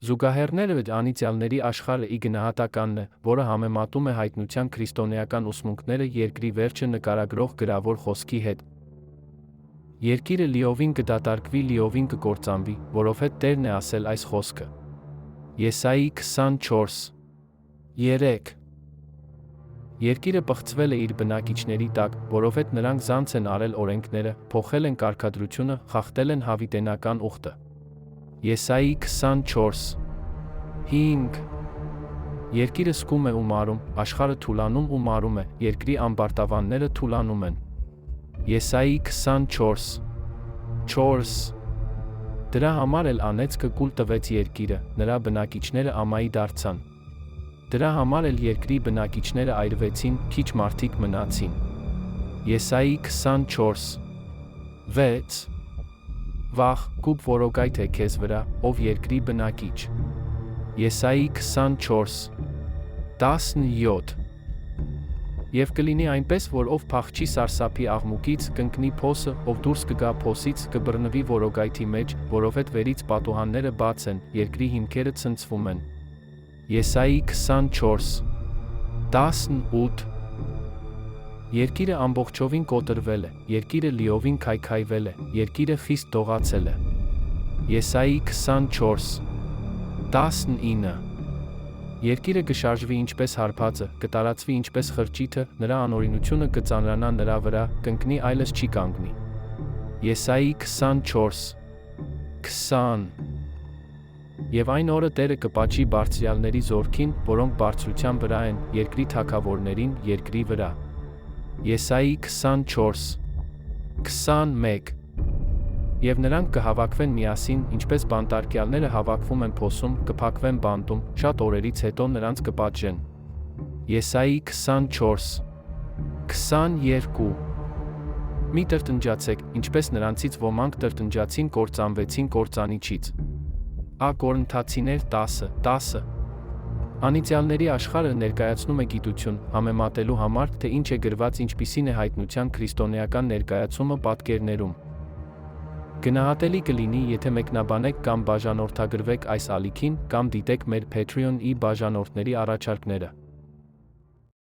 Զուգահեռները անիծյալների աշխարհը ի գնահատականն է, որը համեմատում է հայտնության քրիստոնեական ուսմունքները երկրի վերջը նկարագրող գրավոր խոսքի հետ։ Երկիրը լիովին կդատարկվի, լիովին կկործանվի, որովհետև Տերն է ասել այս խոսքը։ Եսայի 24:3 Երկիրը պղծվել է իր բնակիչների տակ, որովհետև նրանք զանց են արել օրենքները, փոխել են կարգադրությունը, խախտել են հավիտենական ուխտը։ Եսայի 24:5 Երկիրը սկում է ու մարում, աշխարհը թուլանում ու մարում է, երկրի ամբարտավանները թուլանում են։ Եսայի 24:4 Դրա համար էլ անեծքը կուլ տվեց երկիրը, նրա բնակիչները ամայի դարձան։ Դրա համար էլ երկրի բնակիչները այրվեցին, քիչ մարդիկ մնացին։ Եսայի 24:6 Վախ, կուպ որոգայթ է քեզ վրա, ով երկրի բնակիչ։ Եսայի 24:17 Եվ կլինի այնպես, որ ով փախչի սարսափի աղմուկից, կընկնի փոսը, ով դուրս կգա փոսից, կբռնվի որոգայթի մեջ, որովհետև վերից պատուհանները բաց են, երկրի հիմքերը ցնցվում են։ Եսայի 24:18 Երկիրը ամբողջովին կոտրվել է, երկիրը լիովին քայքայվել է, երկիրը խիստ դողացել է։ Եսայի 24:19 Երկիրը կշարժվի ինչպես հարբածը, կտարածվի ինչպես խրճիթը, նրա անօրինությունը կծանրանա նրա վրա, կընկնի այլս չի կանգնի։ Եսայի 24:20 Եվ այն օրը Տերը կպաչի բարձրյալների զորքին, որոնք բարձրության վրա են, երկրի թագավորներին, երկրի վրա։ Եսայի 24:21 Եվ նրանք կհավաքվեն միասին, ինչպես բանտարկյալները հավաքվում են փոսում, կփակվեն բանտում, շատ օրերից հետո նրանց կպատժեն։ Եսայի 24:22 Մի տրտնջացեք, ինչպես նրանցից ոմանք տրտնջացին, կործանվեցին կործանիչից։ Կորինթացիներ 10:10 Անիծյալների աշխարհը ներկայացնում է գիտություն, համեմատելու համար, թե ինչ է գրված, ինչպիսին է հայտնության քրիստոնեական ներկայացումը պատկերներում։ Գնահատելի կլինի, եթե մեկնաբանեք կամ բաժանորդագրվեք այս ալիքին, կամ դիտեք մեր Patreon-ի բաժանորդների առաջարկները։